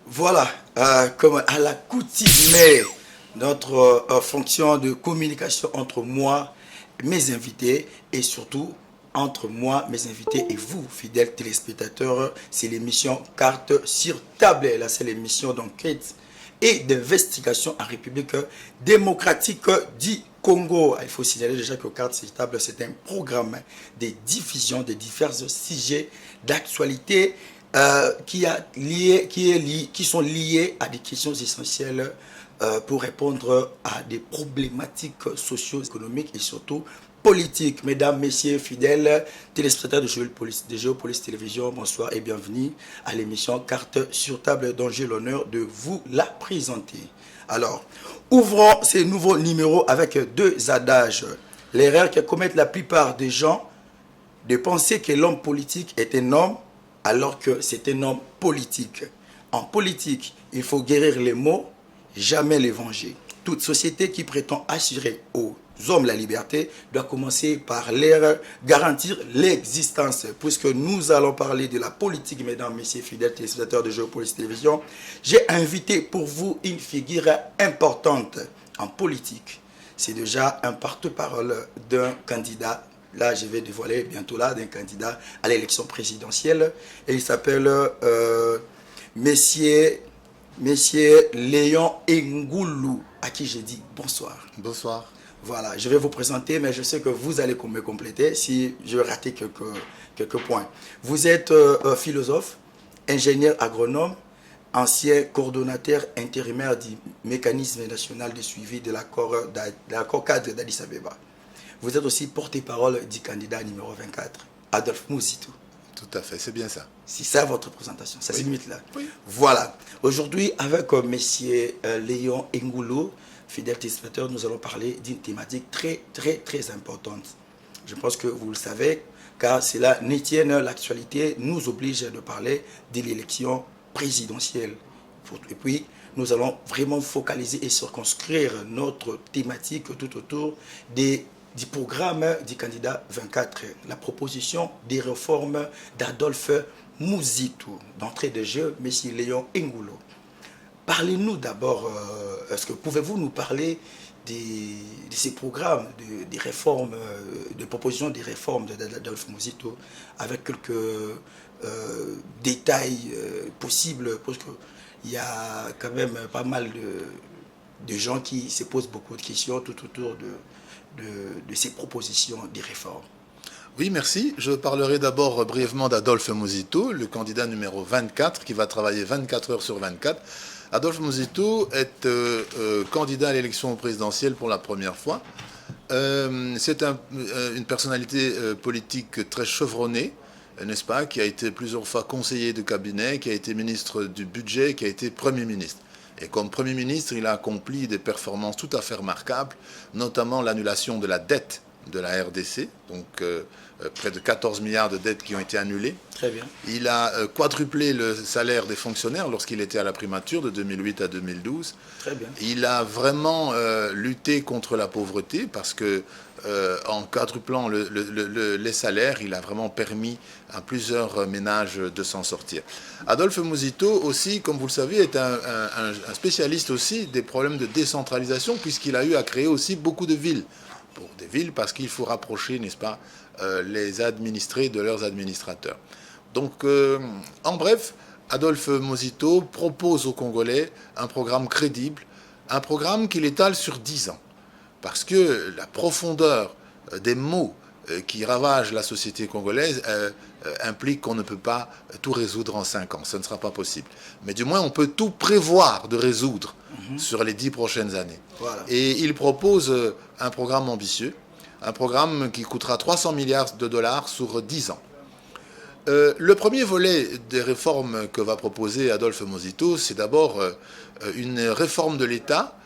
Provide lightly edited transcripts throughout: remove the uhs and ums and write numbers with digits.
Voilà, comme à l'accoutumée, notre fonction de communication entre moi, mes invités, et surtout entre moi, mes invités et vous, fidèles téléspectateurs, c'est l'émission Carte sur table. Là, c'est l'émission d'enquête et d'investigation en République démocratique du Congo. Il faut signaler déjà que Carte sur table, c'est un programme de diffusion de divers sujets d'actualité qui sont liés à des questions essentielles pour répondre à des problématiques socio-économiques et surtout politiques. Mesdames, messieurs, fidèles téléspectateurs de Géopolis Télévision, bonsoir et bienvenue à l'émission Carte sur table dont j'ai l'honneur de vous la présenter. Alors, ouvrons ces nouveaux numéros avec deux adages. L'erreur que commettent la plupart des gens de penser que l'homme politique est un homme alors que c'est un homme politique. En politique, il faut guérir les mots, jamais les venger. Toute société qui prétend assurer aux hommes la liberté doit commencer par leur garantir l'existence. Puisque nous allons parler de la politique, mesdames, messieurs, fidèles téléspectateurs de Géopolis Télévision, j'ai invité pour vous une figure importante en politique. C'est déjà un porte-parole d'un candidat. Là, je vais dévoiler bientôt là d'un candidat à l'élection présidentielle. Et il s'appelle Messieurs Léon Ngoulou, à qui j'ai dit bonsoir. Bonsoir. Voilà, je vais vous présenter, mais je sais que vous allez me compléter si je vais rater quelques points. Vous êtes philosophe, ingénieur agronome, ancien coordonnateur intérimaire du mécanisme national de suivi de l'accord cadre d'Addis Abeba. Vous êtes aussi porte-parole du candidat numéro 24, Adolphe Muzito. Tout à fait, c'est bien ça. C'est ça votre présentation, ça se limite là. Oui. Voilà. Aujourd'hui, avec messieurs Léon Ngoulou, fidèle téléspectateur, nous allons parler d'une thématique très, très, très importante. Je pense que vous le savez, car cela nous tienne l'actualité, nous oblige de parler de l'élection présidentielle. Et puis, nous allons vraiment focaliser et circonscrire notre thématique tout autour du programme du candidat 24, la proposition des réformes d'Adolphe Muzito. D'entrée de jeu, M. Léon Ngoulou. Parlez-nous d'abord, est-ce que pouvez-vous nous parler de ces programmes, des réformes, de propositions des réformes d'Adolphe Muzito, avec quelques détails possibles, parce qu'il y a quand même pas mal de gens qui se posent beaucoup de questions tout autour de ces propositions des réformes. Oui, merci. Je parlerai d'abord brièvement d'Adolphe Muzito, le candidat numéro 24, qui va travailler 24 heures sur 24. Adolphe Muzito est candidat à l'élection présidentielle pour la première fois. C'est une personnalité politique très chevronnée, n'est-ce pas, qui a été plusieurs fois conseiller de cabinet, qui a été ministre du budget, qui a été Premier ministre. Et comme Premier ministre, il a accompli des performances tout à fait remarquables, notamment l'annulation de la dette de la RDC, donc près de 14 milliards de dettes qui ont été annulées. Très bien. Il a quadruplé le salaire des fonctionnaires lorsqu'il était à la primature de 2008 à 2012. Très bien. Il a vraiment lutté contre la pauvreté parce que en quadruplant les salaires, il a vraiment permis à plusieurs ménages de s'en sortir. Adolphe Muzito aussi, comme vous le savez, est un spécialiste aussi des problèmes de décentralisation puisqu'il a eu à créer aussi beaucoup de villes. Pour des villes parce qu'il faut rapprocher, n'est-ce pas, les administrés de leurs administrateurs. Donc, en bref, Adolphe Muzito propose aux Congolais un programme crédible, un programme qu'il étale sur 10 ans. Parce que la profondeur des maux qui ravagent la société congolaise implique qu'on ne peut pas tout résoudre en 5 ans. Ce ne sera pas possible. Mais du moins, on peut tout prévoir de résoudre sur les 10 prochaines années. Voilà. Et il propose un programme ambitieux, un programme qui coûtera 300 milliards de dollars sur 10 ans. Le premier volet des réformes que va proposer Adolphe Muzito, c'est d'abord une réforme de l'État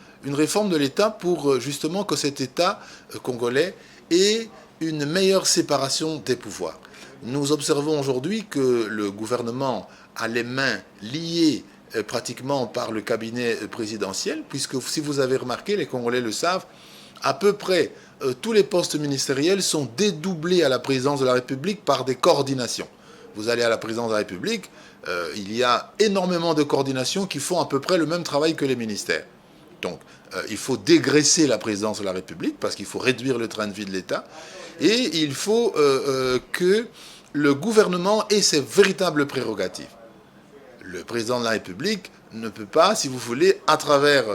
pour justement que cet État congolais ait une meilleure séparation des pouvoirs. Nous observons aujourd'hui que le gouvernement a les mains liées pratiquement par le cabinet présidentiel, puisque si vous avez remarqué, les Congolais le savent, à peu près tous les postes ministériels sont dédoublés à la présidence de la République par des coordinations. Vous allez à la présidence de la République, il y a énormément de coordinations qui font à peu près le même travail que les ministères. Donc, il faut dégraisser la présidence de la République parce qu'il faut réduire le train de vie de l'État. Et il faut que le gouvernement ait ses véritables prérogatives. Le président de la République ne peut pas, si vous voulez, à travers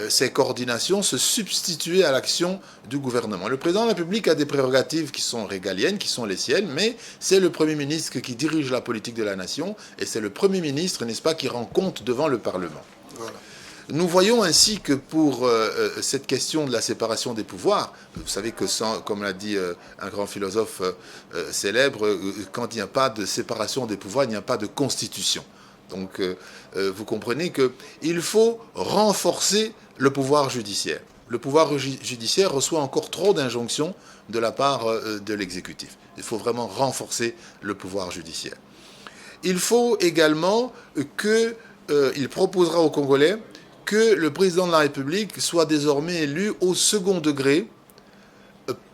ces coordinations, se substituer à l'action du gouvernement. Le président de la République a des prérogatives qui sont régaliennes, qui sont les siennes, mais c'est le Premier ministre qui dirige la politique de la nation, et c'est le Premier ministre, n'est-ce pas, qui rend compte devant le Parlement. Voilà. Nous voyons ainsi que pour cette question de la séparation des pouvoirs, vous savez que, comme l'a dit un grand philosophe célèbre, quand il n'y a pas de séparation des pouvoirs, il n'y a pas de constitution. Donc, vous comprenez qu'il faut renforcer le pouvoir judiciaire. Le pouvoir judiciaire reçoit encore trop d'injonctions de la part de l'exécutif. Il faut vraiment renforcer le pouvoir judiciaire. Il faut également il proposera aux Congolais que le président de la République soit désormais élu au second degré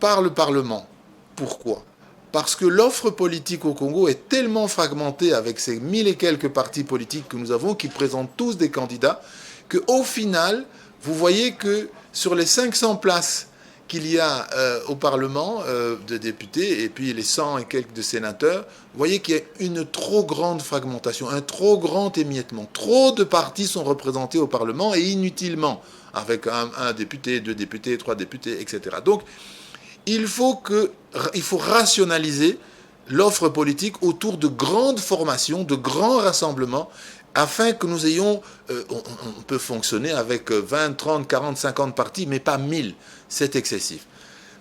par le Parlement. Pourquoi ? Parce que l'offre politique au Congo est tellement fragmentée avec ces 1000 et quelques partis politiques que nous avons, qui présentent tous des candidats, qu'au final, vous voyez que sur les 500 places qu'il y a au Parlement de députés, et puis les 100 et quelques de sénateurs, vous voyez qu'il y a une trop grande fragmentation, un trop grand émiettement. Trop de partis sont représentés au Parlement, et inutilement, avec un député, 2 députés, 3 députés, etc. Donc, il faut rationaliser l'offre politique autour de grandes formations, de grands rassemblements, afin que nous ayons... on peut fonctionner avec 20, 30, 40, 50 partis, mais pas 1000. C'est excessif.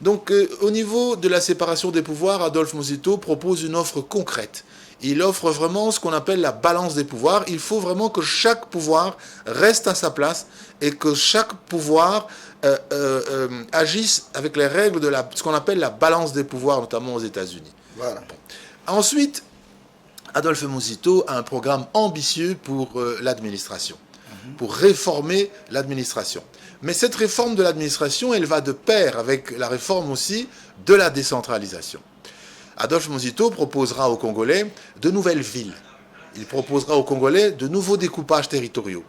Donc, au niveau de la séparation des pouvoirs, Adolphe Muzito propose une offre concrète. Il offre vraiment ce qu'on appelle la balance des pouvoirs. Il faut vraiment que chaque pouvoir reste à sa place et que chaque pouvoir agisse avec les règles de ce qu'on appelle la balance des pouvoirs, notamment aux États-Unis. Voilà. Ensuite, Adolphe Muzito a un programme ambitieux pour l'administration, pour réformer l'administration. Mais cette réforme de l'administration, elle va de pair avec la réforme aussi de la décentralisation. Adolphe Muzito proposera aux Congolais de nouvelles villes. Il proposera aux Congolais de nouveaux découpages territoriaux.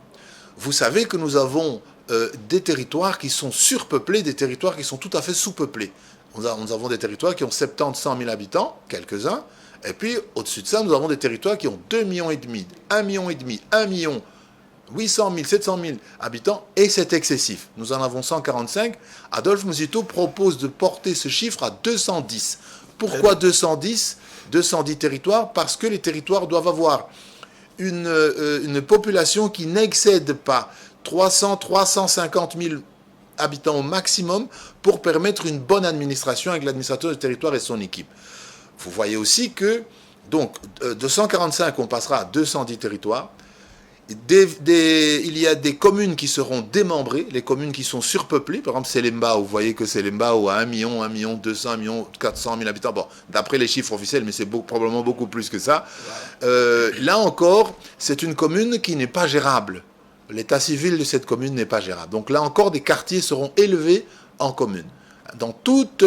Vous savez que nous avons des territoires qui sont surpeuplés, des territoires qui sont tout à fait sous-peuplés. Nous avons des territoires qui ont 70, 100 000 habitants, quelques-uns, et puis au-dessus de ça, nous avons des territoires qui ont 2,5 millions, 1,5 million, 1 million, 800 000, 700 000 habitants, et c'est excessif. Nous en avons 145. Adolphe Muzito propose de porter ce chiffre à 210. Pourquoi 210 territoires? Parce que les territoires doivent avoir une population qui n'excède pas 350 000 habitants au maximum pour permettre une bonne administration avec l'administrateur du territoire et son équipe. Vous voyez aussi que, donc, de 145, on passera à 210 territoires. Il y a des communes qui seront démembrées, les communes qui sont surpeuplées. Par exemple, Selembao, vous voyez que Selembao a 1 million, 1 million 200, 1 million 400 000 habitants. Bon, d'après les chiffres officiels, mais c'est probablement beaucoup plus que ça. Là encore, c'est une commune qui n'est pas gérable. L'état civil de cette commune n'est pas gérable. Donc là encore, des quartiers seront élevés en communes. Dans toute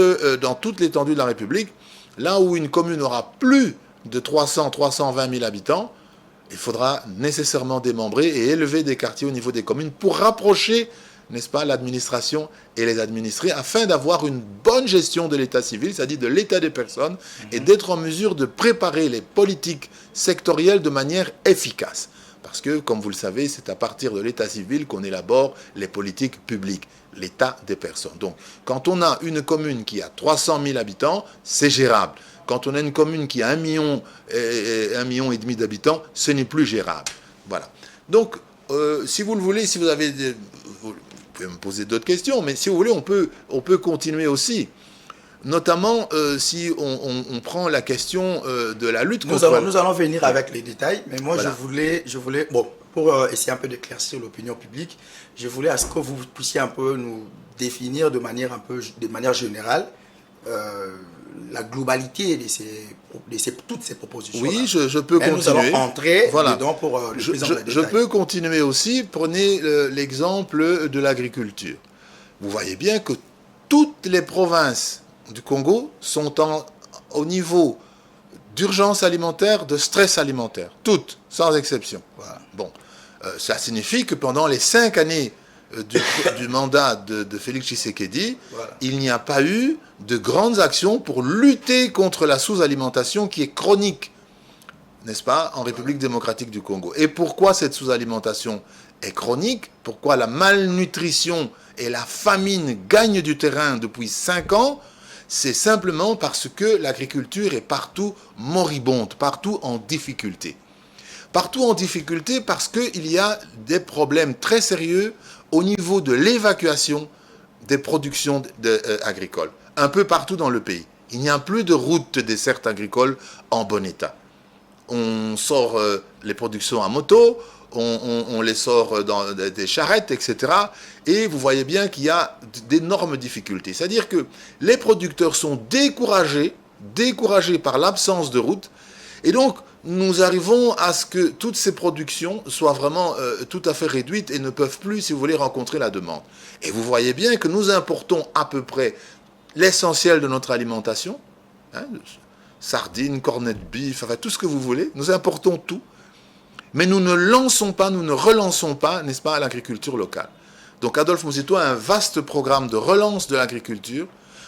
l'étendue de la République, là où une commune aura plus de 320 000 habitants, il faudra nécessairement démembrer et élever des quartiers au niveau des communes pour rapprocher, n'est-ce pas, l'administration et les administrés afin d'avoir une bonne gestion de l'état civil, c'est-à-dire de l'état des personnes, et d'être en mesure de préparer les politiques sectorielles de manière efficace. Parce que, comme vous le savez, c'est à partir de l'état civil qu'on élabore les politiques publiques, l'état des personnes. Donc, quand on a une commune qui a 300 000 habitants, c'est gérable. Quand on a une commune qui a 1 million et demi d'habitants, ce n'est plus gérable. Voilà. Donc, si vous le voulez, si vous avez vous pouvez me poser d'autres questions, mais si vous voulez, on peut continuer aussi. Notamment si on prend la question de la lutte contre... Nous allons venir avec les détails, mais moi, voilà. je voulais bon, pour essayer un peu d'éclaircir l'opinion publique, je voulais à ce que vous puissiez un peu nous définir de manière générale la globalité de toutes ces propositions. Oui, je peux continuer. Nous allons entrer dedans pour le président de la détail. Je peux continuer aussi. Prenez l'exemple de l'agriculture. Vous voyez bien que toutes les provinces du Congo sont au niveau d'urgence alimentaire, de stress alimentaire. Toutes, sans exception. Voilà. Bon, ça signifie que pendant les 5 années du mandat de Félix Tshisekedi, Voilà. il n'y a pas eu de grandes actions pour lutter contre la sous-alimentation qui est chronique, n'est-ce pas, en République démocratique du Congo. Et pourquoi cette sous-alimentation est chronique? Pourquoi la malnutrition et la famine gagnent du terrain depuis 5 ans? C'est simplement parce que l'agriculture est partout moribonde, partout en difficulté. Partout en difficulté parce qu'il y a des problèmes très sérieux au niveau de l'évacuation des productions agricoles, un peu partout dans le pays. Il n'y a plus de routes de dessert agricole en bon état. On sort les productions à moto, on les sort dans des charrettes, etc. Et vous voyez bien qu'il y a d'énormes difficultés. C'est-à-dire que les producteurs sont découragés par l'absence de route. Et donc, nous arrivons à ce que toutes ces productions soient vraiment tout à fait réduites et ne peuvent plus, si vous voulez, rencontrer la demande. Et vous voyez bien que nous importons à peu près l'essentiel de notre alimentation, hein, sardines, cornets de bif, enfin tout ce que vous voulez, nous importons tout, mais nous ne relançons pas, n'est-ce pas, l'agriculture locale. Donc Adolphe Muzito a un vaste programme de relance de l'agriculture,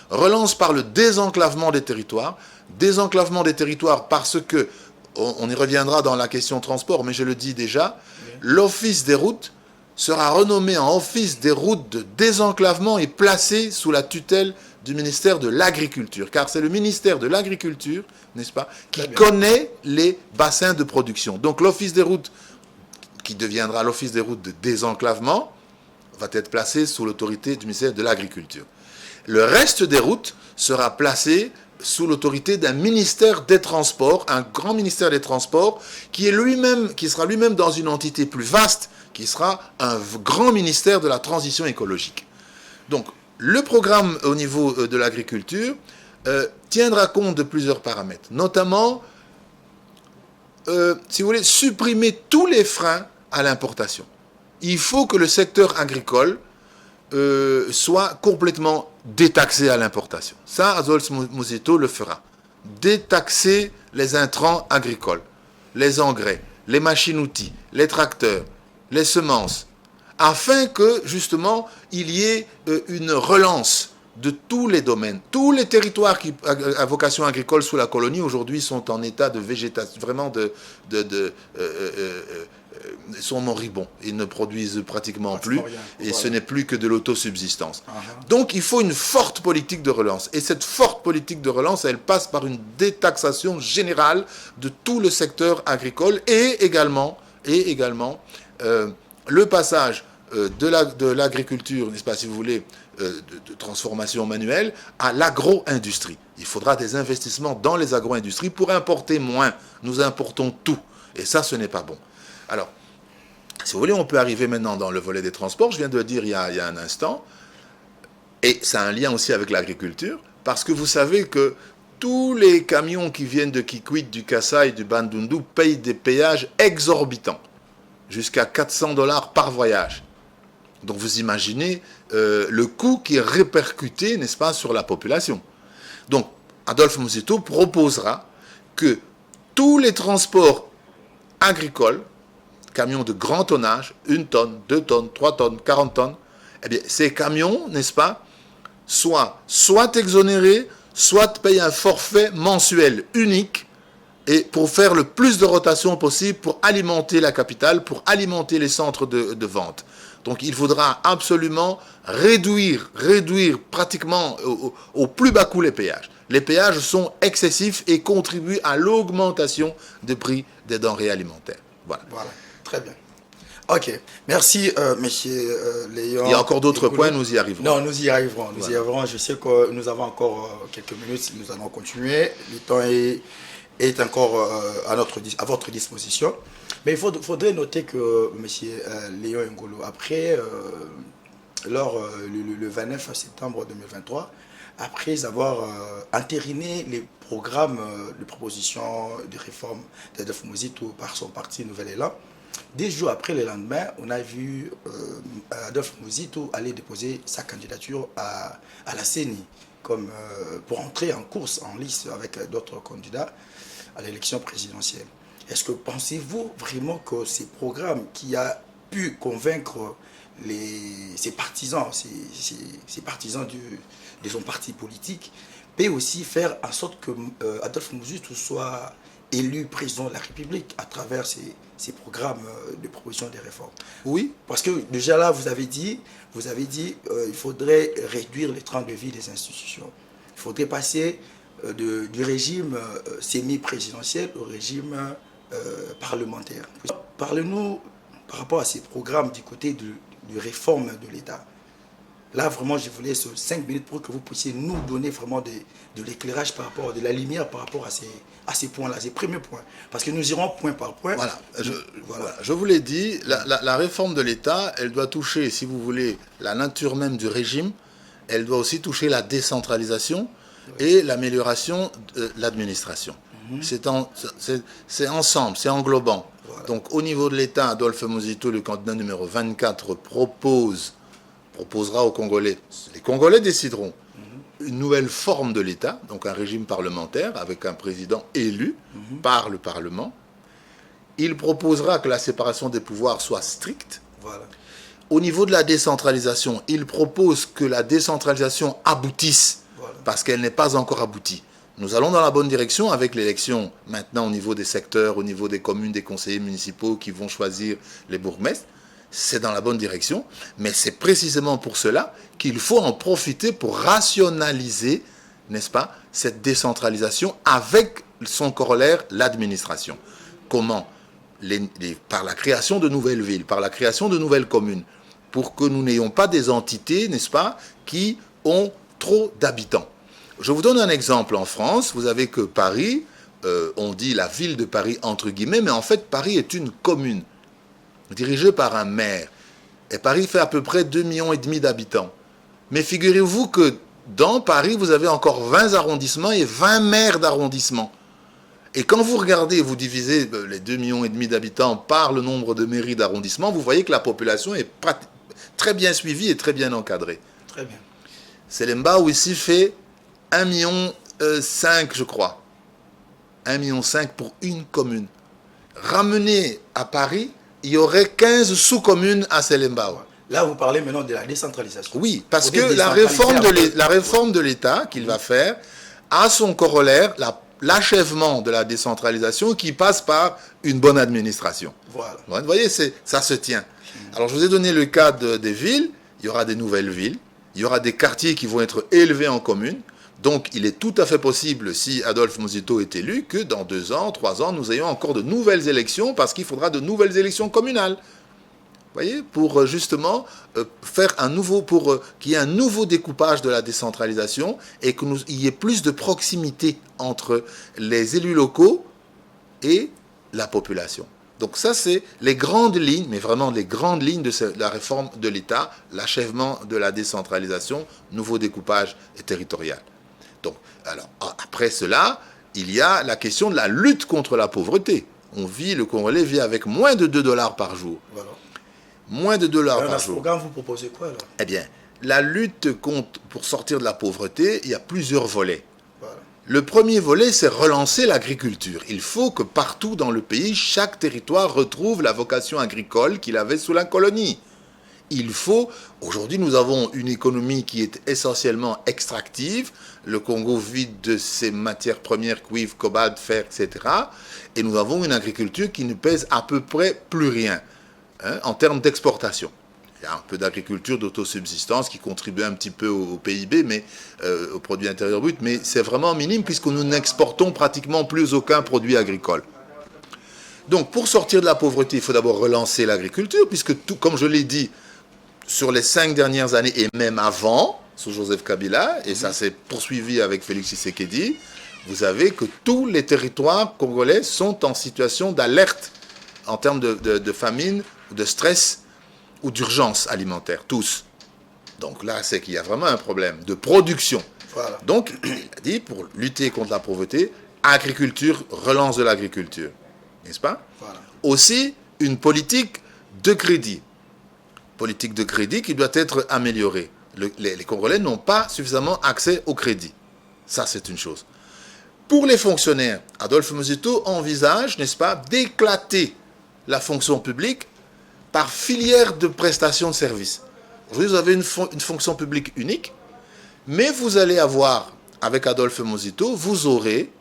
relance par le désenclavement des territoires parce que, on y reviendra dans la question transport, mais je le dis déjà, l'Office des routes sera renommé en Office des routes de désenclavement et placé sous la tutelle du ministère de l'Agriculture, car c'est le ministère de l'Agriculture, n'est-ce pas, qui connaît les bassins de production. Donc l'Office des routes, qui deviendra l'Office des routes de désenclavement, va être placé sous l'autorité du ministère de l'Agriculture. Le reste des routes sera placé sous l'autorité d'un ministère des Transports, un grand ministère des Transports, qui sera lui-même dans une entité plus vaste, qui sera un grand ministère de la transition écologique. Donc, le programme au niveau de l'agriculture tiendra compte de plusieurs paramètres, notamment, si vous voulez, supprimer tous les freins à l'importation. Il faut que le secteur agricole soit complètement détaxé à l'importation. Ça, Adolphe Muzito le fera. Détaxer les intrants agricoles, les engrais, les machines-outils, les tracteurs, les semences, afin que, justement, il y ait une relance de tous les domaines. Tous les territoires à vocation agricole sous la colonie, aujourd'hui, sont en état de végétation, vraiment sont moribonds. Ils ne produisent pratiquement plus, et ce n'est plus que de l'autosubsistance. Donc, il faut une forte politique de relance. Et cette forte politique de relance, elle passe par une détaxation générale de tout le secteur agricole et également le passage de l'agriculture, n'est-ce pas, si vous voulez, de transformation manuelle, à l'agro-industrie. Il faudra des investissements dans les agro-industries pour importer moins. Nous importons tout. Et ça, ce n'est pas bon. Alors, si vous voulez, on peut arriver maintenant dans le volet des transports. Je viens de le dire il y a un instant. Et ça a un lien aussi avec l'agriculture, parce que vous savez que tous les camions qui viennent de Kikwit, du Kasaï, du Bandundu payent des péages exorbitants, jusqu'à $400 par voyage. Donc vous imaginez le coût qui est répercuté, n'est-ce pas, sur la population. Donc Adolphe Muzito proposera que tous les transports agricoles, camions de grand tonnage, 1 tonne, 2 tonnes, 3 tonnes, 40 tonnes, eh bien ces camions, n'est-ce pas, soit exonérés, soit payent un forfait mensuel unique, et pour faire le plus de rotation possible pour alimenter la capitale, pour alimenter les centres de vente. Donc il faudra absolument réduire pratiquement au plus bas coût les péages. Les péages sont excessifs et contribuent à l'augmentation des prix des denrées alimentaires. Voilà. Très bien. Ok, merci monsieur Léon. Il y a encore d'autres points, nous y arriverons. Non, nous y arriverons. Nous y arriverons. Je sais que nous avons encore quelques minutes, nous allons continuer. Le temps est encore à votre disposition. Mais il faudrait noter que M. Léon Ngolo, après, le 29 septembre 2023, après avoir entériné les programmes de propositions de réforme d'Adolphe Muzito par son parti Nouvel Élan, 10 jours après le lendemain, on a vu Adolphe Muzito aller déposer sa candidature à la CENI pour entrer en course, en lice avec d'autres candidats à l'élection présidentielle. Est-ce que pensez-vous vraiment que ces programmes qui a pu convaincre ses partisans, ses partisans de son parti politique, peut aussi faire en sorte que Adolphe Muzito soit élu président de la République à travers ces programmes de proposition des réformes? Oui. Parce que déjà là, vous avez dit il faudrait réduire les trains de vie des institutions. Il faudrait passer du régime semi-présidentiel au régime parlementaire. Parlez-nous par rapport à ces programmes du côté de réforme de l'État. Là, vraiment, je vous laisse 5 minutes pour que vous puissiez nous donner vraiment de l'éclairage par rapport, de la lumière par rapport à ces points-là, ces premiers points. Parce que nous irons point par point. Voilà, je vous l'ai dit, la réforme de l'État, elle doit toucher, si vous voulez, la nature même du régime, elle doit aussi toucher la décentralisation et l'amélioration de l'administration. C'est ensemble, c'est englobant. Voilà. Donc au niveau de l'État, Adolphe Muzito, le candidat numéro 24, proposera aux Congolais, les Congolais décideront, une nouvelle forme de l'État, donc un régime parlementaire avec un président élu par le Parlement. Il proposera que la séparation des pouvoirs soit stricte. Voilà. Au niveau de la décentralisation, il propose que la décentralisation aboutisse, parce qu'elle n'est pas encore aboutie. Nous allons dans la bonne direction avec l'élection maintenant au niveau des secteurs, au niveau des communes, des conseillers municipaux qui vont choisir les bourgmestres. C'est dans la bonne direction, mais c'est précisément pour cela qu'il faut en profiter pour rationaliser, n'est-ce pas, cette décentralisation avec son corollaire, l'administration. Comment? Par la création de nouvelles villes, par la création de nouvelles communes, pour que nous n'ayons pas des entités, n'est-ce pas, qui ont trop d'habitants. Je vous donne un exemple. En France, vous avez que Paris, on dit la ville de Paris entre guillemets, mais en fait Paris est une commune dirigée par un maire. Et Paris fait à peu près 2,5 millions d'habitants. Mais figurez-vous que dans Paris, vous avez encore 20 arrondissements et 20 maires d'arrondissement. Et quand vous regardez, vous divisez les 2,5 millions d'habitants par le nombre de mairies d'arrondissement, vous voyez que la population est très bien suivie et très bien encadrée. Très bien. Selembao ici fait 1,5 million, je crois. 1,5 million pour une commune. Ramené à Paris, il y aurait 15 sous-communes à Selembao. Là, vous parlez maintenant de la décentralisation. Oui, parce que la réforme de l'État qu'il va faire a son corollaire, l'achèvement de la décentralisation qui passe par une bonne administration. Voilà. Vous voyez, ça se tient. Alors, je vous ai donné le cas des villes. Il y aura des nouvelles villes. Il y aura des quartiers qui vont être élevés en communes. Donc, il est tout à fait possible, si Adolphe Muzito est élu, que dans 2 ans, 3 ans, nous ayons encore de nouvelles élections parce qu'il faudra de nouvelles élections communales. Vous voyez, pour justement faire qu'il y ait un nouveau découpage de la décentralisation et qu'il y ait plus de proximité entre les élus locaux et la population. Donc ça, c'est les grandes lignes, mais vraiment les grandes lignes de la réforme de l'État, l'achèvement de la décentralisation, nouveau découpage territorial. Donc, alors, après cela, il y a la question de la lutte contre la pauvreté. Le Congolais vit avec moins de $2 par jour. Voilà. Moins de $2 par jour. Dans ce programme, vous proposez quoi alors? Eh bien, la lutte pour sortir de la pauvreté, il y a plusieurs volets. Voilà. Le premier volet, c'est relancer l'agriculture. Il faut que partout dans le pays, chaque territoire retrouve la vocation agricole qu'il avait sous la colonie. Aujourd'hui, nous avons une économie qui est essentiellement extractive. Le Congo vit de ses matières premières, cuivre, cobalt, fer, etc. Et nous avons une agriculture qui ne pèse à peu près plus rien en termes d'exportation. Il y a un peu d'agriculture d'autosubsistance qui contribue un petit peu au PIB, mais au produit intérieur brut, mais c'est vraiment minime puisque nous n'exportons pratiquement plus aucun produit agricole. Donc, pour sortir de la pauvreté, il faut d'abord relancer l'agriculture, puisque tout, comme je l'ai dit, sur les 5 dernières années et même avant, sous Joseph Kabila, et ça s'est poursuivi avec Félix Tshisekedi, vous savez que tous les territoires congolais sont en situation d'alerte en termes de famine, de stress ou d'urgence alimentaire, tous. Donc là, c'est qu'il y a vraiment un problème de production. Voilà. Donc, il a dit, pour lutter contre la pauvreté, agriculture, relance de l'agriculture. N'est-ce pas? Voilà. Aussi, une politique de crédit. Politique de crédit qui doit être améliorée. Les Congolais n'ont pas suffisamment accès au crédit. Ça, c'est une chose. Pour les fonctionnaires, Adolphe Mosito envisage, n'est-ce pas, d'éclater la fonction publique par filière de prestation de services. Aujourd'hui, vous avez une fonction publique unique, mais vous allez avoir, avec Adolphe Mosito, vous aurez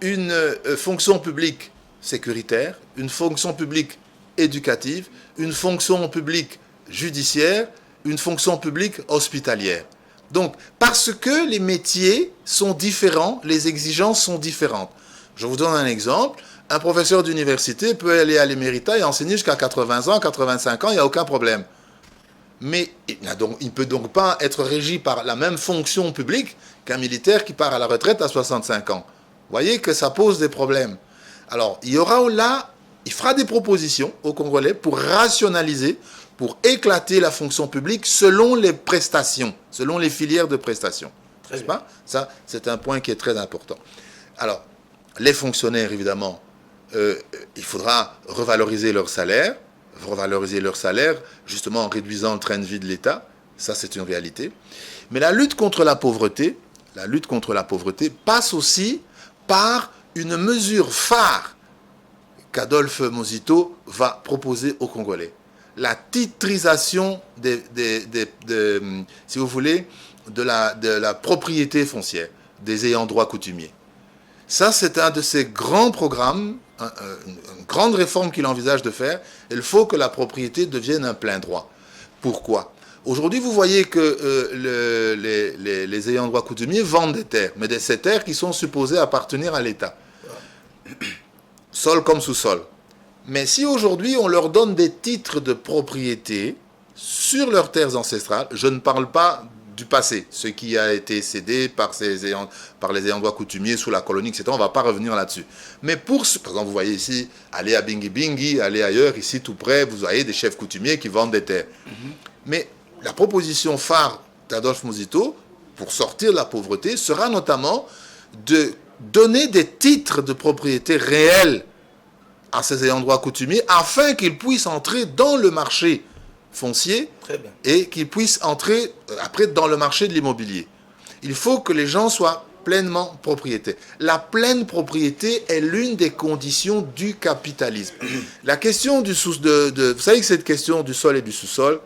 une fonction publique sécuritaire, une fonction publique éducative, une fonction publique judiciaire, une fonction publique hospitalière. Donc, parce que les métiers sont différents, les exigences sont différentes. Je vous donne un exemple. Un professeur d'université peut aller à l'éméritat et enseigner jusqu'à 80 ans, 85 ans, il n'y a aucun problème. Mais il ne peut donc pas être régi par la même fonction publique qu'un militaire qui part à la retraite à 65 ans. Vous voyez que ça pose des problèmes. Alors, il y aura là, il fera des propositions aux Congolais pour rationaliser, pour éclater la fonction publique selon les prestations, selon les filières de prestations. N'est-ce pas ? Ça, c'est un point qui est très important. Alors, les fonctionnaires, évidemment, il faudra revaloriser leur salaire justement en réduisant le train de vie de l'État. Ça, c'est une réalité. Mais la lutte contre la pauvreté passe aussi par une mesure phare qu'Adolphe Mosito va proposer aux Congolais. La titrisation si vous voulez, de la propriété foncière, des ayants droit coutumiers. Ça, c'est un de ces grands programmes, une grande réforme qu'il envisage de faire. Il faut que la propriété devienne un plein droit. Pourquoi ? Aujourd'hui, vous voyez que les ayants droit coutumiers vendent des terres, mais ces terres qui sont supposées appartenir à l'État. Sol comme sous-sol. Mais si aujourd'hui on leur donne des titres de propriété sur leurs terres ancestrales, je ne parle pas du passé, ce qui a été cédé par les ayants droit coutumiers sous la colonie, etc. On ne va pas revenir là-dessus. Mais par exemple, vous voyez ici, allez à Bingi, allez ailleurs, ici tout près, vous voyez des chefs coutumiers qui vendent des terres. Mais la proposition phare d'Adolphe Mosito, pour sortir de la pauvreté, sera notamment de donner des titres de propriété réels à ces ayants droit coutumiers afin qu'ils puissent entrer dans le marché foncier et qu'ils puissent entrer après dans le marché de l'immobilier. Il faut que les gens soient pleinement propriétaires. La pleine propriété est l'une des conditions du capitalisme. La question vous savez que cette question du sol et du sous-sol,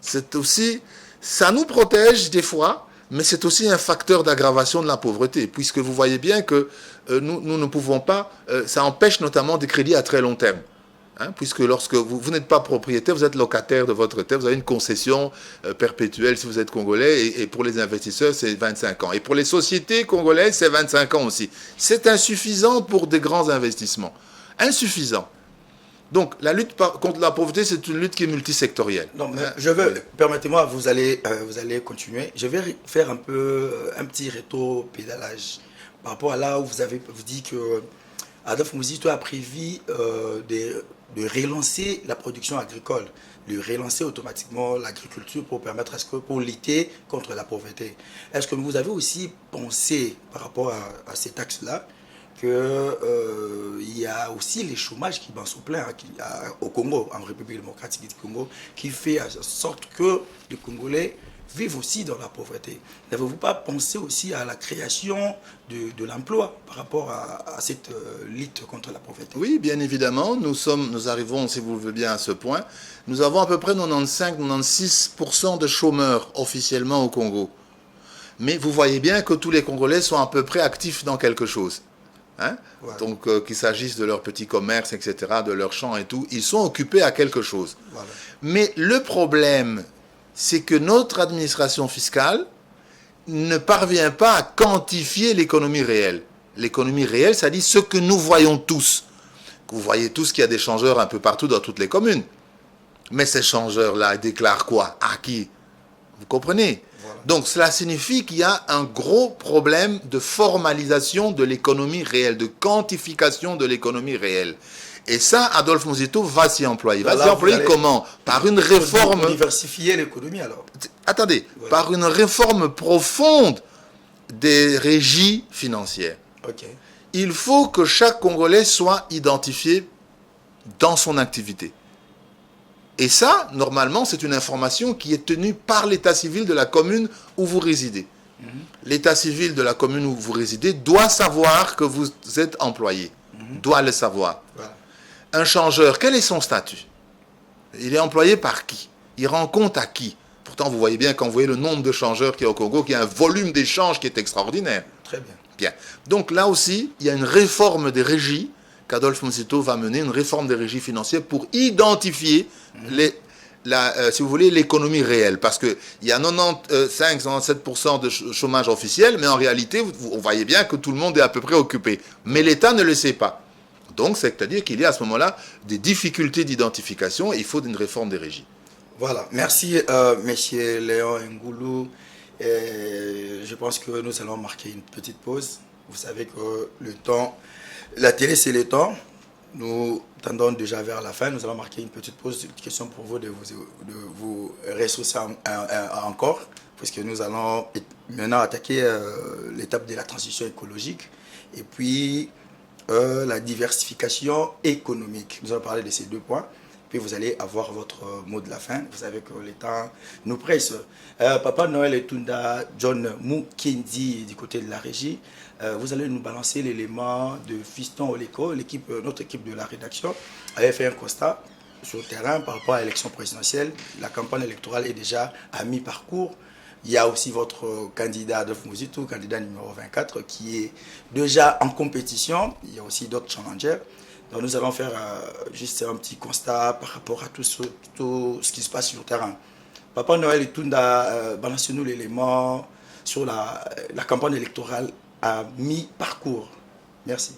c'est aussi, ça nous protège des fois, mais c'est aussi un facteur d'aggravation de la pauvreté, puisque vous voyez bien que nous ne pouvons pas, ça empêche notamment des crédits à très long terme. Puisque lorsque vous n'êtes pas propriétaire, vous êtes locataire de votre terre, vous avez une concession perpétuelle si vous êtes congolais, et pour les investisseurs, c'est 25 ans. Et pour les sociétés congolaises, c'est 25 ans aussi. C'est insuffisant pour des grands investissements. Insuffisant. Donc, la lutte contre la pauvreté, c'est une lutte qui est multisectorielle. Non, mais permettez-moi, vous allez continuer. Je vais faire un petit rétro-pédalage par rapport à là où vous dites que Adolphe Mosito a prévu de relancer la production agricole, de relancer automatiquement l'agriculture pour permettre pour lutter contre la pauvreté. Est-ce que vous avez aussi pensé par rapport à cet axe-là qu'il y a aussi les chômages qui s'en plaint au Congo, en République démocratique du Congo, qui fait en sorte que les Congolais vivent aussi dans la pauvreté. N'avez-vous pas pensé aussi à la création de l'emploi par rapport à cette lutte contre la pauvreté? Oui, bien évidemment. Nous arrivons, si vous le voulez bien, à ce point. Nous avons à peu près 95-96% de chômeurs officiellement au Congo. Mais vous voyez bien que tous les Congolais sont à peu près actifs dans quelque chose. Voilà. Donc, qu'il s'agisse de leur petit commerce, etc., de leur champ et tout, ils sont occupés à quelque chose. Voilà. Mais le problème, c'est que notre administration fiscale ne parvient pas à quantifier l'économie réelle. L'économie réelle, ça dit ce que nous voyons tous. Vous voyez tous qu'il y a des changeurs un peu partout dans toutes les communes. Mais ces changeurs-là déclarent quoi? À qui? Vous comprenez? Voilà. Donc cela signifie qu'il y a un gros problème de formalisation de l'économie réelle, de quantification de l'économie réelle. Et ça, Adolphe Mosito va s'y employer. Va s'y employer comment? Par une réforme... Pour diversifier l'économie alors. Attendez, ouais. Par une réforme profonde des régies financières. Okay. Il faut que chaque Congolais soit identifié dans son activité. Et ça, normalement, c'est une information qui est tenue par l'état civil de la commune où vous résidez. L'état civil de la commune où vous résidez doit savoir que vous êtes employé. Doit le savoir. Voilà. Un changeur, quel est son statut? Il est employé par qui? Il rend compte à qui? Pourtant, vous voyez bien, quand vous voyez le nombre de changeurs qu'il y a au Congo, qu'il y a un volume d'échanges qui est extraordinaire. Très bien. Bien. Donc là aussi, il y a une réforme des régies qu'Adolphe Muzito va mener, une réforme des régies financières pour identifier si vous voulez, l'économie réelle. Parce qu'il y a 95-97% de chômage officiel, mais en réalité, vous voyez bien que tout le monde est à peu près occupé. Mais l'État ne le sait pas. Donc, c'est-à-dire qu'il y a à ce moment-là des difficultés d'identification et il faut une réforme des régies. Voilà. Merci, Monsieur Léon Ngoulou. Je pense que nous allons marquer une petite pause. Vous savez que le temps, la télé, c'est le temps. Nous tendons déjà vers la fin. Nous allons marquer une petite pause. Une question pour vous de vous ressourcer encore, puisque nous allons maintenant attaquer l'étape de la transition écologique et puis la diversification économique. Nous allons parler de ces deux points. Puis vous allez avoir votre mot de la fin. Vous savez que le temps nous presse. Papa Noël et Tunda, John Mukendi du côté de la régie. Vous allez nous balancer l'élément de Fiston Oleko. Notre équipe de la rédaction avait fait un constat sur le terrain par rapport à l'élection présidentielle. La campagne électorale est déjà à mi-parcours. Il y a aussi votre candidat Adolphe Muzito, candidat numéro 24, qui est déjà en compétition. Il y a aussi d'autres challengers. Donc nous allons faire juste un petit constat par rapport à tout ce qui se passe sur le terrain. Papa Noël et Tunda, balancez-nous l'élément sur la campagne électorale à mi-parcours. Merci.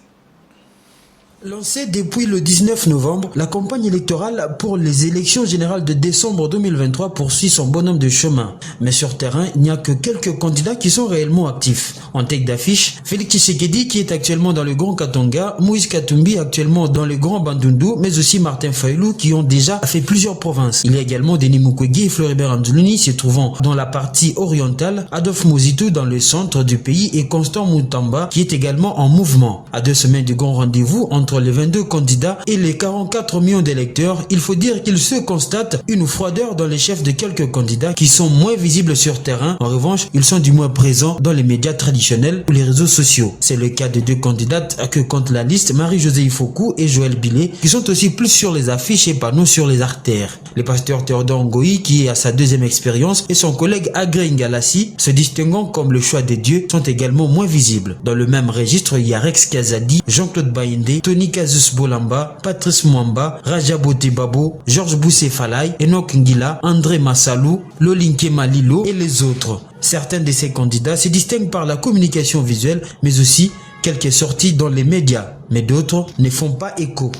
Lancée depuis le 19 novembre, la campagne électorale pour les élections générales de décembre 2023 poursuit son bonhomme de chemin. Mais sur terrain, il n'y a que quelques candidats qui sont réellement actifs. En tête d'affiche, Félix Tshisekedi qui est actuellement dans le Grand Katonga, Moïse Katumbi actuellement dans le Grand Bandundu, mais aussi Martin Fayulu qui ont déjà fait plusieurs provinces. Il y a également Denis Mukwege et Floribert Anduluni se trouvant dans la partie orientale, Adolphe Muzito dans le centre du pays et Constant Mutamba qui est également en mouvement. À 2 semaines du grand rendez-vous entre les 22 candidats et les 44 millions d'électeurs, il faut dire qu'il se constate une froideur dans les chefs de quelques candidats qui sont moins visibles sur terrain. En revanche, ils sont du moins présents dans les médias traditionnels ou les réseaux sociaux. C'est le cas de 2 candidates que compte la liste, Marie-Josée Ifoku et Joël Billet, qui sont aussi plus sur les affiches et panneaux sur les artères. Le pasteur Théodore Ngoï, qui est à sa 2e expérience, et son collègue Agré Ngalassi, se distinguant comme le choix des dieux, sont également moins visibles. Dans le même registre, il y a Rex Kazadi, Jean-Claude Baïndé, Tony Kazus Bolamba, Patrice Mwamba, Raja Botebabo, Georges Boussé-Falay, Enoch Ngila, André Massalou, Lolinke Malilo et les autres. Certains de ces candidats se distinguent par la communication visuelle, mais aussi quelques sorties dans les médias, mais d'autres ne font pas écho.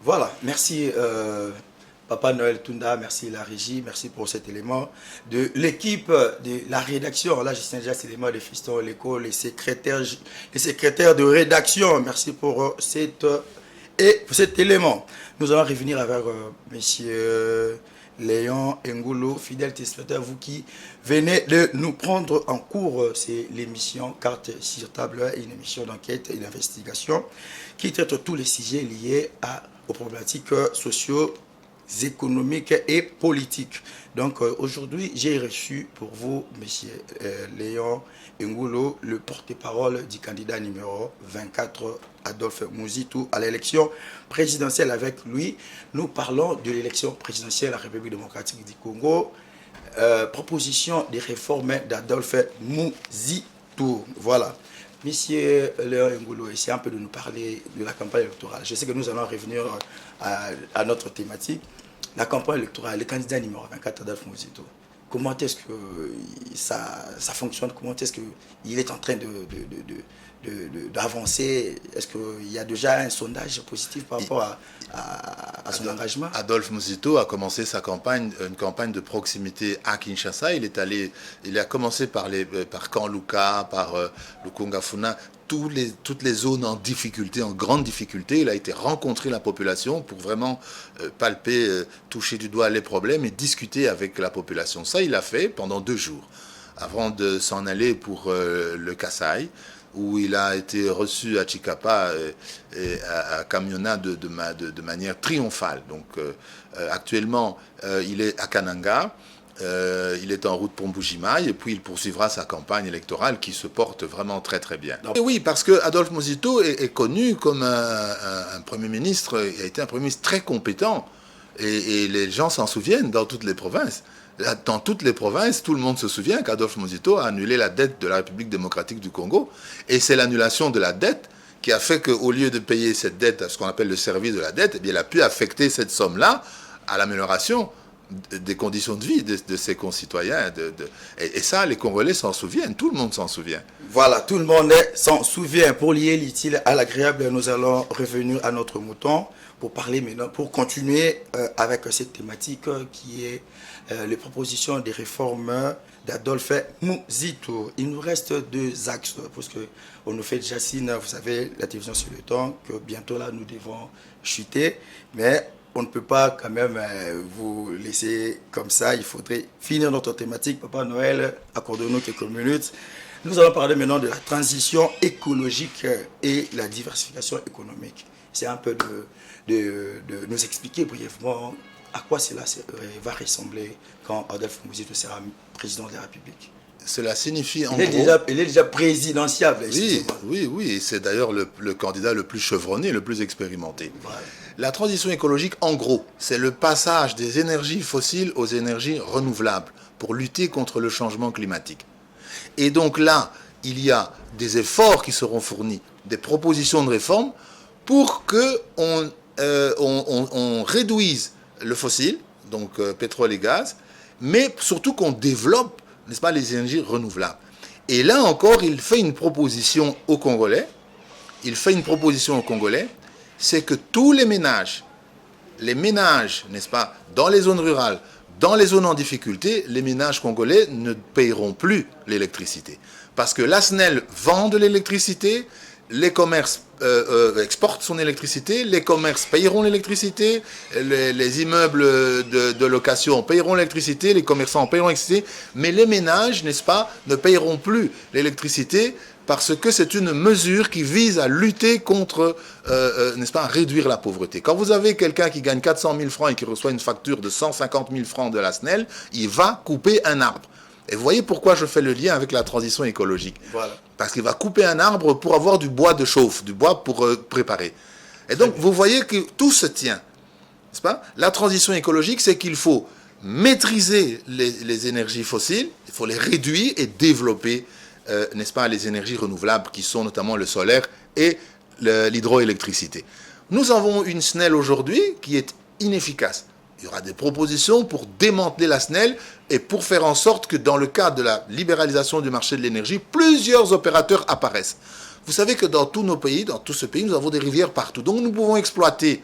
Voilà, merci Papa Noël Tunda, merci la régie, merci pour cet élément de l'équipe de la rédaction. Là, je tiens déjà cet élément de Fiston Oleko, les secrétaires de rédaction. Merci pour cet élément. Nous allons revenir avec Monsieur Léon Ngoulou, fidèle téléspectateur, vous qui venez de nous prendre en cours. C'est l'émission Carte sur table, une émission d'enquête et d'investigation qui traite tous les sujets liés aux problématiques socio-économiques et politiques. Donc aujourd'hui, j'ai reçu pour vous, Monsieur Léon Ngoulou, le porte-parole du candidat numéro 24, Adolphe Muzito, à l'élection présidentielle. Avec lui, nous parlons de l'élection présidentielle de la République démocratique du Congo. Proposition de réforme d'Adolphe Muzito. Voilà. Monsieur Léon Ngoulou, essayez un peu de nous parler de la campagne électorale. Je sais que nous allons revenir à notre thématique. La campagne électorale, le candidat numéro 24, Adolphe Muzito. Comment est-ce que ça fonctionne? Comment est-ce qu'il est en train d'avancer? Est-ce qu'il y a déjà un sondage positif par rapport à son engagement? Adolphe Muzito a commencé sa campagne, une campagne de proximité à Kinshasa. Il a commencé par Kanluka, par Lukungafuna, toutes les zones en difficulté, en grande difficulté. Il a été rencontrer la population pour vraiment palper, toucher du doigt les problèmes et discuter avec la population. Ça, il l'a fait pendant 2 jours avant de s'en aller pour le Kasaï, où il a été reçu à Chikapa et à Kamiona de manière triomphale. Donc actuellement, il est à Kananga. Il est en route pour Mbujimaï et puis il poursuivra sa campagne électorale qui se porte vraiment très très bien. Et oui, parce que Adolphe Muzito est connu comme un Premier ministre, il a été un Premier ministre très compétent et les gens s'en souviennent dans toutes les provinces. Dans toutes les provinces, tout le monde se souvient qu'Adolphe Muzito a annulé la dette de la République démocratique du Congo. Et c'est l'annulation de la dette qui a fait qu'au lieu de payer cette dette, ce qu'on appelle le service de la dette, eh bien, il a pu affecter cette somme-là à l'amélioration des conditions de vie de ses concitoyens. Et ça, les Congolais s'en souviennent, tout le monde s'en souvient. Voilà, tout le monde s'en souvient. Pour lier l'utile à l'agréable, nous allons revenir à notre mouton pour parler maintenant, pour continuer avec cette thématique qui est les propositions des réformes d'Adolphe Muzito. Il nous reste 2 axes, parce qu'on nous fait déjà signe, vous savez, la télévision sur le temps, que bientôt là, nous devons chuter, mais on ne peut pas quand même vous laisser comme ça. Il faudrait finir notre thématique. Papa Noël, accordez-nous quelques minutes. Nous allons parler maintenant de la transition écologique et la diversification économique. C'est un peu de nous expliquer brièvement à quoi cela va ressembler quand Adolphe Muzito sera président de la République. Cela signifie en gros... Il est déjà présidentiable. Oui. C'est d'ailleurs le candidat le plus chevronné, le plus expérimenté. Voilà. La transition écologique, en gros, c'est le passage des énergies fossiles aux énergies renouvelables pour lutter contre le changement climatique. Et donc là, il y a des efforts qui seront fournis, des propositions de réforme pour qu'on réduise le fossile, donc pétrole et gaz, mais surtout qu'on développe, n'est-ce pas, les énergies renouvelables. Et là encore, il fait une proposition aux Congolais. C'est que tous les ménages, n'est-ce pas, dans les zones rurales, dans les zones en difficulté, les ménages congolais ne paieront plus l'électricité. Parce que la SNEL vend de l'électricité, les commerces exportent son électricité, les commerces payeront l'électricité, les immeubles de location payeront l'électricité, les commerçants payeront l'électricité, mais les ménages, n'est-ce pas, ne payeront plus l'électricité parce que c'est une mesure qui vise à lutter contre, n'est-ce pas, à réduire la pauvreté. Quand vous avez quelqu'un qui gagne 400 000 francs et qui reçoit une facture de 150 000 francs de la SNEL, il va couper un arbre. Et vous voyez pourquoi je fais le lien avec la transition écologique. Voilà. Parce qu'il va couper un arbre pour avoir du bois de chauffe, du bois pour préparer. Et donc, vous voyez que tout se tient. N'est-ce pas? La transition écologique, c'est qu'il faut maîtriser les énergies fossiles, il faut les réduire et développer, n'est-ce pas, les énergies renouvelables qui sont notamment le solaire et l'hydroélectricité. Nous avons une SNEL aujourd'hui qui est inefficace. Il y aura des propositions pour démanteler la SNEL et pour faire en sorte que dans le cadre de la libéralisation du marché de l'énergie, plusieurs opérateurs apparaissent. Vous savez que dans tous nos pays, dans tout ce pays, nous avons des rivières partout. Donc nous pouvons exploiter.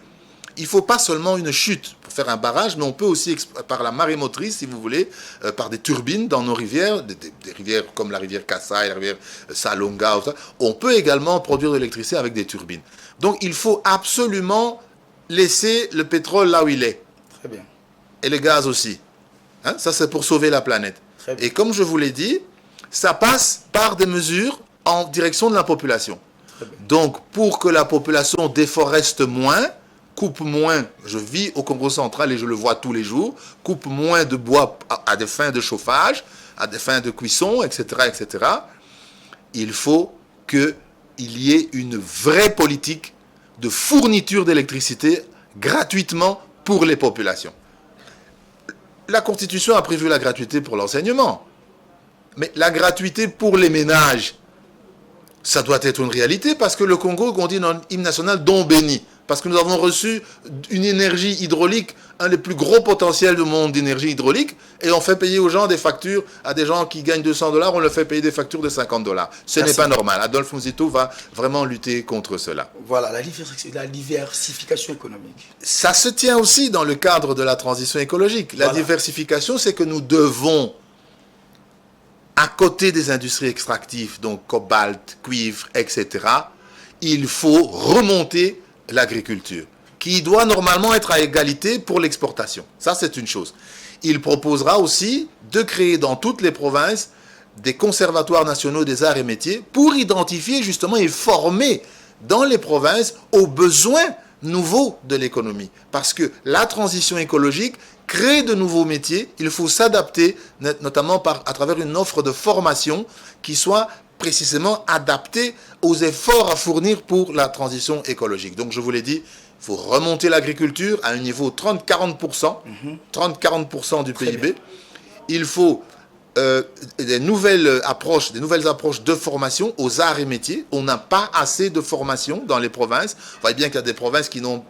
Il ne faut pas seulement une chute pour faire un barrage, mais on peut aussi, par la marée motrice, si vous voulez, par des turbines dans nos rivières, des rivières comme la rivière Kassai, la rivière Salonga, on peut également produire de l'électricité avec des turbines. Donc il faut absolument laisser le pétrole là où il est. Très bien. Et le gaz aussi. Hein? Ça, c'est pour sauver la planète. Et comme je vous l'ai dit, ça passe par des mesures en direction de la population. Donc, pour que la population déforeste moins, coupe moins, je vis au Congo central et je le vois tous les jours, coupe moins de bois à des fins de chauffage, à des fins de cuisson, etc., etc., il faut qu'il y ait une vraie politique de fourniture d'électricité gratuitement pour les populations. La Constitution a prévu la gratuité pour l'enseignement. Mais la gratuité pour les ménages, ça doit être une réalité parce que le Congo, on dit dans l'hymne national, don béni. Parce que nous avons reçu une énergie hydraulique, un des plus gros potentiels du monde d'énergie hydraulique, et on fait payer aux gens des factures, à des gens qui gagnent 200 $, on leur fait payer des factures de 50 $. Ce n'est pas normal. Adolphe Muzito va vraiment lutter contre cela. Voilà, la diversification économique. Ça se tient aussi dans le cadre de la transition écologique. La diversification, c'est que nous devons, à côté des industries extractives, donc cobalt, cuivre, etc., il faut remonter l'agriculture, qui doit normalement être à égalité pour l'exportation. Ça, c'est une chose. Il proposera aussi de créer dans toutes les provinces des conservatoires nationaux des arts et métiers pour identifier justement et former dans les provinces aux besoins nouveau de l'économie. Parce que la transition écologique crée de nouveaux métiers. Il faut s'adapter, notamment à travers une offre de formation qui soit précisément adaptée aux efforts à fournir pour la transition écologique. Donc je vous l'ai dit, il faut remonter l'agriculture à un niveau 30-40%, 30-40% du PIB. Il faut des nouvelles approches de formation aux arts et métiers. On n'a pas assez de formation dans les provinces. Vous voyez bien qu'il y a des provinces qui n'ont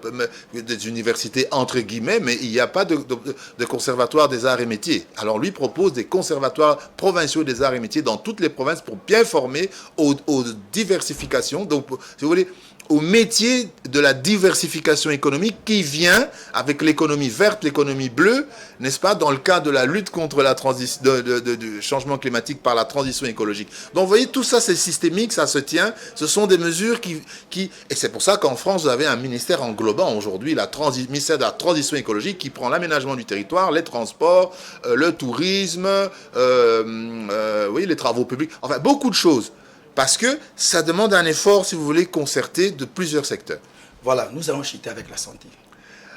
des universités entre guillemets, mais il n'y a pas de conservatoire des arts et métiers. Alors lui propose des conservatoires provinciaux des arts et métiers dans toutes les provinces pour bien former aux diversifications. Donc, si vous voulez, au métier de la diversification économique qui vient avec l'économie verte, l'économie bleue, n'est-ce pas, dans le cadre de la lutte contre la transition du changement climatique par la transition écologique. Donc vous voyez, tout ça c'est systémique, ça se tient, ce sont des mesures qui et c'est pour ça qu'en France, vous avez un ministère englobant aujourd'hui, ministère de la transition écologique qui prend l'aménagement du territoire, les transports, le tourisme, oui, les travaux publics, enfin beaucoup de choses. Parce que ça demande un effort, si vous voulez, concerté de plusieurs secteurs. Voilà, nous allons chuter avec la santé.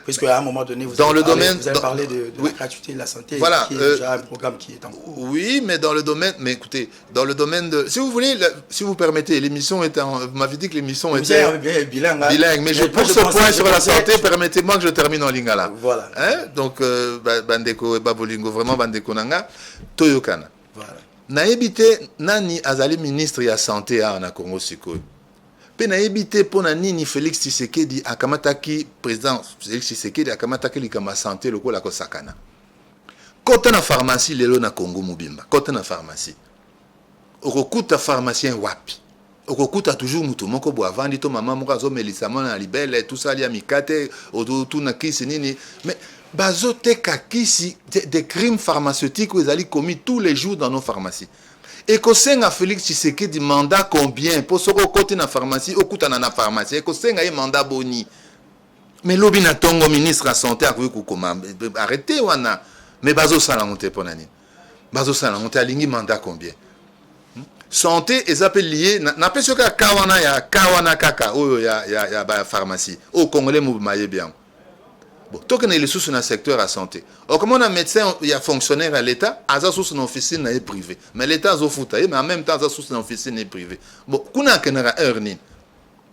Puisque à un moment donné, vous avez parlé de la gratuité de la santé, voilà, qui est déjà un programme qui est en cours. Oui, mais dans le domaine, dans le domaine de... Si vous voulez, si vous permettez, l'émission était vous m'avez dit que l'émission était bilingue. Mais pour ce point sur la santé, permettez-moi que je termine en lingala. Voilà. Donc, Bandeko et Babolingo, vraiment Bandeko Nanga, Toyokana. Voilà. Naebite nani azali ministre ya santé na Congo sikoyo. Pe naebite pona nini Félix Tshisekedi akamataki président Félix Tshisekedi akamataki likama santé lokola ko sakana. Kota na pharmacie lelo na Congo mobimba. Kota na pharmacie. Okokuta pharmacien wapi. Okokuta toujours mutu moko bo avandi to mama moko azomelisa na libele tout ça li amikate odu na kisi nini mais bazoteka kisi des crimes pharmaceutiques où ils allaient commis tous les jours dans nos pharmacies. Et que senga Félix Tshisekedi mandat combien pour ce côté na pharmacie au kutana na pharmacie et que senga mandat boni. Mais l'obina tongo ministre la santé a comment arrêtez wana mais bazo sala monte ponani. Bazo sala monte alingi mandat combien. Santé et appelle lié na peso ka kawana ya kawana kaka oyo ya ba pharmacie. Au Congolais mou maye bien. Bon, tant qu'on est les sous dans le secteur à santé. Or, comme on a un médecin, il y a fonctionnaire à l'État, il y a sous une officine privée. Mais l'État a foutu, mais en même temps, il y a sous une officine privée. Bon, qu'on a qu'un earning.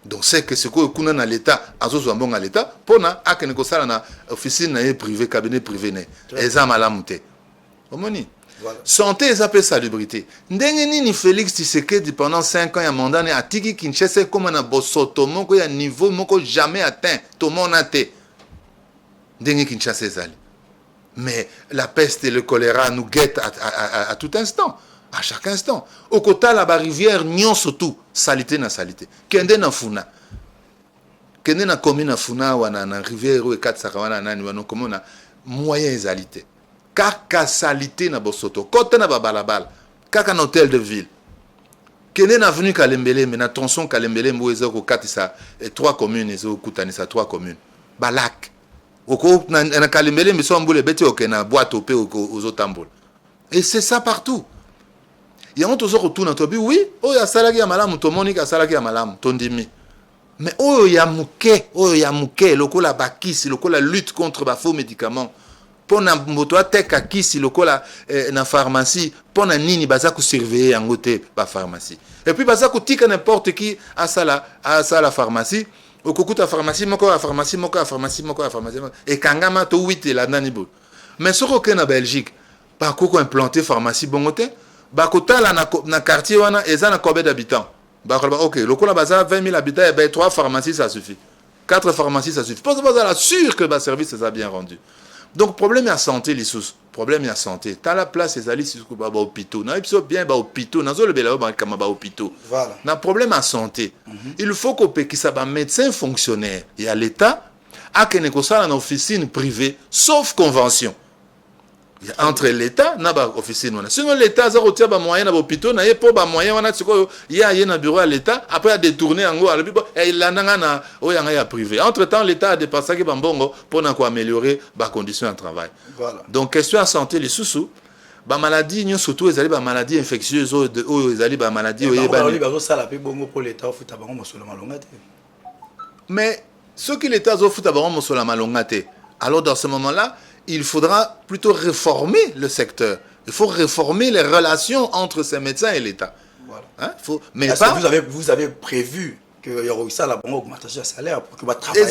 Donc, c'est que ce qu'on a dans l'État, il y a bon à l'État, pour qu'on a qu'un officine privée, cabinet privé. Et ça, malamouté. Voilà. Santé, ils appellent salubrité. Ndengeni Félix Tshisekedi pendant 5 ans, il y a mandat, il y a Tiki Kinshasa, comme on a bossoto, il y a un niveau jamais atteint. Tout le monde a été. Mais la peste et le choléra nous guettent à tout instant, à chaque instant. Au côté de la rivière, nyon surtout, salité na salité. Kende na funa. Kende na commune na funa, ou na rivière, ou kat sakawana, nani, ou na moyen salité. Kaka salité na bosoto. Côté na babalabal. Kaka na hôtel de ville. Kende na venu Kalembele, mais na tronçon Kalembele, mouezo ko katisa, 3 communes, ezo kutanisa 3 communes. Balak. Et c'est ça partout. Il y a un autre retour dans tobi oui, oh ya salaki ya malamu to monika salaki ya malamu tondimi. Mais oh ya muke, lokola bakisi, lokola lutte contre ba faux médicaments. Pona moto teka kisi lokola na pharmacie, pona nini baza ku surveiller en côté ba pharmacie. Et puis baza ku tika n'importe qui à la pharmacie. Okukuta pharmacie moko a pharmacie moko a pharmacie moko a pharmacie et kangama to 8 la nanibo mais soko ke na Belgique ba koko implanter pharmacie bongote ba kota la na quartier wana eza na combien d'habitants ba OK lokola baza 20 000 habitants et ben 3 pharmacies ça suffit 4 pharmacies ça suffit parce que la sûr que ba service ça bien rendu. Donc problème à santé les sous problème à santé t'as la place les ali sur ba hôpital na biso bien ba hôpital na zo le bela ba kama ba hôpital voilà na problème à santé il faut qu'on paie qui ça ba médecin fonctionnaire et à l'état a que ne ça en officine privée sauf convention entre l'état na ba officine wana sinon l'état za rotia ba moyen na hôpital na ye po ba moyen wana tsiko ya na bureau à l'état après a détourner en le bibo et il nanga na oyanga ya privé entre temps l'état a dépassé que bambongo pour na ko améliorer ba conditions de travail. Voilà. Donc question à santé les sous ba maladie nyo surtout les ali ba maladie infectieuse o les ali ba maladie o yeba ba ça la pe bongo pour l'état futa bango mosolo malonga te. Mais Ce que l'État a fait sur malongate. Alors dans ce moment-là, il faudra plutôt réformer le secteur. Il faut réformer les relations entre ces médecins et l'État. Voilà. Hein? Mais est-ce pas... que vous avez prévu qu'il y aura aussi la bonne augmentation de salaire pour qu'il va travailler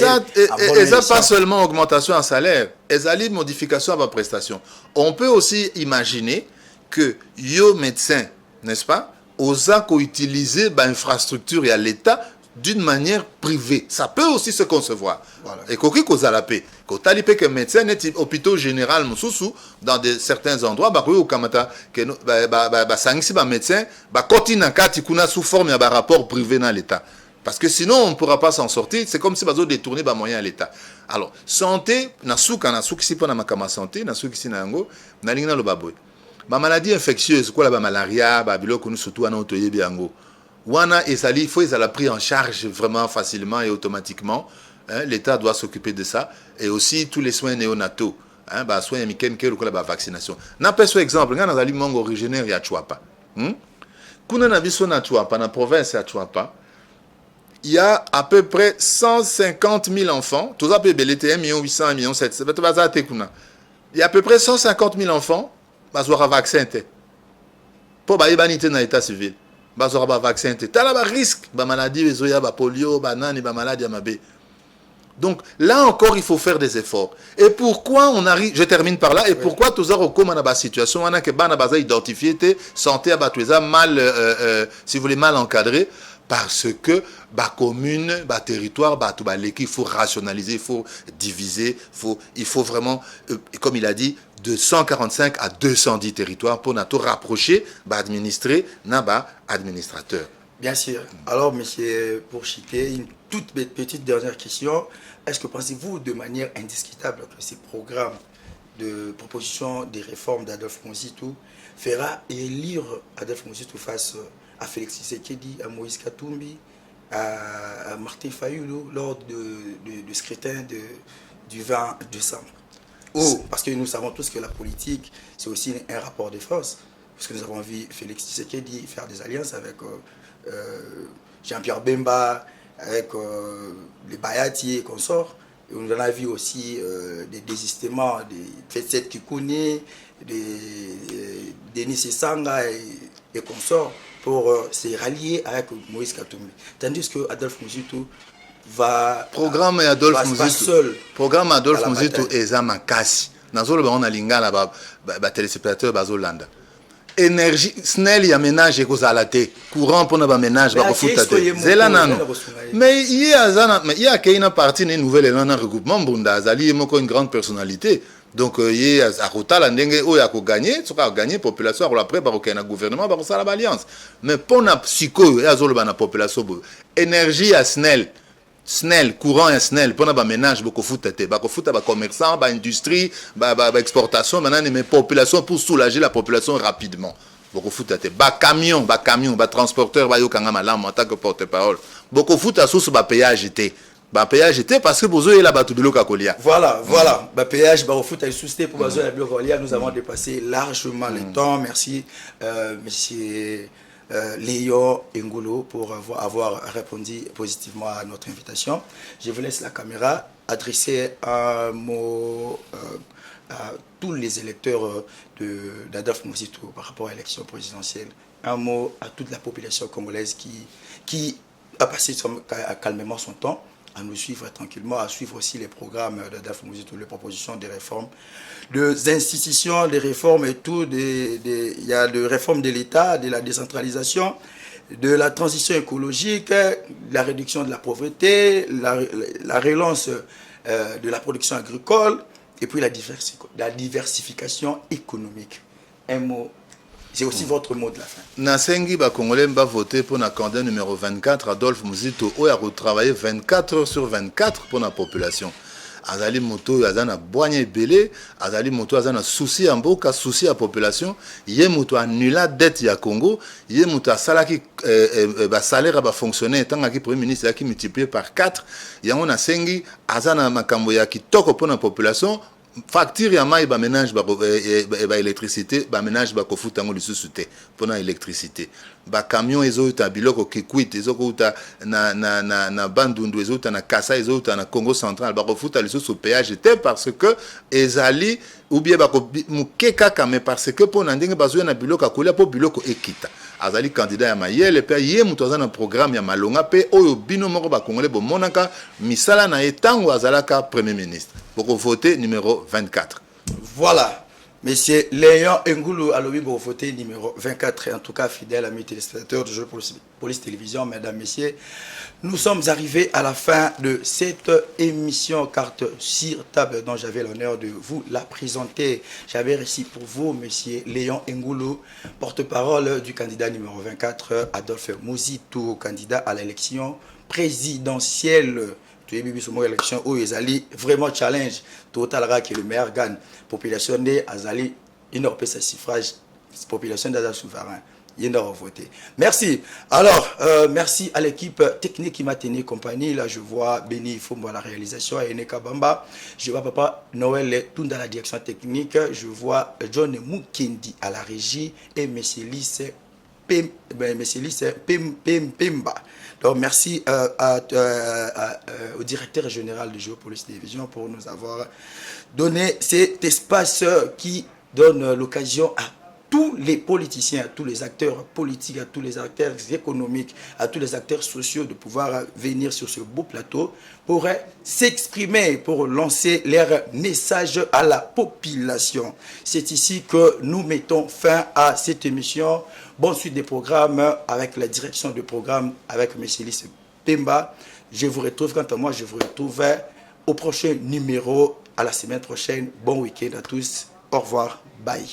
et ça pas seulement augmentation en salaire, et ça modification à ma prestation. On peut aussi imaginer que yo médecin, n'est-ce pas, osa utiliser l'infrastructure et à l'État d'une manière privée. Ça peut aussi se concevoir. Voilà. Et qu'on a la paix. Quand tu as que médecin, hôpital général, dans certains endroits, médecin, sous forme d'un rapport privé dans l'État. Parce que sinon, on ne pourra pas s'en sortir. C'est comme si on détourné les moyens à l'État. Alors, santé, santé, maladie infectieuse, quoi la malaria, surtout Wana et Sali, il faut qu'ils aient pris en charge vraiment facilement et automatiquement. Hein, l'État doit s'occuper de ça. Et aussi tous les soins néonataux. Hein, soins américains ou la vaccination. N'appelle ce exemple, on a un originaire à Chouapa. Quand on a vu son Chouapa, dans la province à Chouapa, il y a à peu près 150 000 enfants. Tout ça peut être 1 800 000, 1 700 000. Il y a à peu près 150 000 enfants qui ont un vaccin. Pour qu'ils aient dans l'état civil. Bazora vaccin te tala ba risque ba maladie bezoya ba polio ba nani ba maladie amabe. Donc là encore il faut faire des efforts. Et pourquoi on arrive, je termine par là, et pourquoi tous autres comme on a ba situation on a que bana baza identifié santé à ba mal si vous voulez mal encadré parce que ba commune ba territoire ba tout ba l'équipe il faut rationaliser, il faut diviser, il faut vraiment comme il a dit de 145 à 210 territoires pour nous rapprocher, administrer, administrateur. Bien sûr. Alors, monsieur Pourchité, une toute petite dernière question. Est-ce que pensez-vous de manière indiscutable que ces programmes de proposition des réformes d'Adolphe Mouzitou fera élire Adolphe Mouzitou face à Félix Tshisekedi, à Moïse Katumbi, à Martin Fayulu lors du scrutin du 20 décembre? Parce que nous savons tous que la politique, c'est aussi un rapport de force. Parce que nous avons vu Félix Tshisekedi faire des alliances avec Jean-Pierre Bemba, avec les Bayati et consorts. Et on en a vu aussi des désistements, des Fetset Kikouni, des Denis Sanga et consorts pour se rallier avec Moïse Katumbi. Tandis que Adolphe Mouzitou programme Adolphe Mouzitou eza makasi nazolo ba on a lingala ba téléspectateur bazolanda énergie snel ya ménage ekozala te courant pour na ba ménage ba kofuta te zela nano mais il y a une partie une nouvelle élan regroupement Bunda azali moko une grande personnalité donc il a rotala ndenge oyo a ko gagner soka gagner population après ba ko na gouvernement ba ko sala alliance mais pour na psycho ya zolo ba na population énergie ya snel courant et snel pour na ménage beaucoup fouté ba commerçant ba industrie ba exportation maintenant mais population pour soulager la population rapidement beaucoup fouté ba camion ba transporteur ba yo kanga malamu en tant que porte-parole beaucoup fouté sous ba péage était parce que vous avez la bateau de l'Okakolia. Voilà. Ba péage ba foot à souci pour bazo la Blocolia, nous avons dépassé largement le temps. Merci monsieur Léo Ngolo pour avoir répondu positivement à notre invitation. Je vous laisse la caméra adresser un mot à tous les électeurs d'Adolphe Mouzitou par rapport à l'élection présidentielle. Un mot à toute la population congolaise qui a passé calmement son temps à nous suivre tranquillement, à suivre aussi les programmes d'Adolphe Mouzitou, les propositions des réformes, des institutions, des réformes et tout. Il y a des réformes de l'État, de la décentralisation, de la transition écologique, la réduction de la pauvreté, la relance de la production agricole et puis la diversification économique. Un mot. C'est aussi votre mot de la fin. Nasengi ba Congolais va voter pour le candidat numéro 24, Adolphe Mouzitou, où il a retravaillé 24 heures sur 24 pour la population. Azali moto azana boigné belé, azali moto azana souci en boka, souci à population, yé moto annula dette ya Congo, yé moto salaki salaire va fonctionner tant que premier ministre qui multiplié par 4, yango nasengi azana makambo ya kitoko pour la population. facture ya mai ba ménage ba électricité ba ménage ba kofuta ngo lisusu te pona électricité ba camion ezota biloko kikwit ezokota na bandundu ezota na Kasa ezota na Congo central ba kofuta lisusu péage te parce que ezali ou bien ba ko mukeka kame parce que pona ndenge bazoya na biloko akolia po biloko ekita azali candidat ya mayele pe ye mutu aza na programme ya malonga pe oyo bino moko ba congolais bo monaka misala na etango azalaka premier ministre pour voter numéro 24. Voilà. Monsieur Léon Ngoulou Alobi pour voter numéro 24. En tout cas, fidèle amis téléspectateurs de Jeux Police Télévision, mesdames, messieurs, nous sommes arrivés à la fin de cette émission Carte sur table dont j'avais l'honneur de vous la présenter. J'avais reçu pour vous monsieur Léon Ngoulou, porte-parole du candidat numéro 24, Adolphe Mouzitou, candidat à l'élection présidentielle. Tu es bibi sur élection où ils allaient vraiment challenge total qui est le meilleur gagne population de azali une européenne sa suffrage population d'Azal souverain il a voté. Merci. Alors merci à l'équipe technique qui m'a tenu compagnie. Là je vois Béni Fombo à la réalisation et Eneka Bamba, je vois Papa Noël Tunda à la direction technique, je vois John Mukendi à la régie et monsieur Lise Pemba. Donc merci au directeur général de Géopolice Télévision pour nous avoir donné cet espace qui donne l'occasion à tous les politiciens, à tous les acteurs politiques, à tous les acteurs économiques, à tous les acteurs sociaux de pouvoir venir sur ce beau plateau pour s'exprimer, pour lancer leur message à la population. C'est ici que nous mettons fin à cette émission. Bonne suite des programmes avec la direction du programme avec M. Lise Pemba. Je vous retrouve, quant à moi, je vous retrouve au prochain numéro, à la semaine prochaine. Bon week-end à tous. Au revoir. Bye.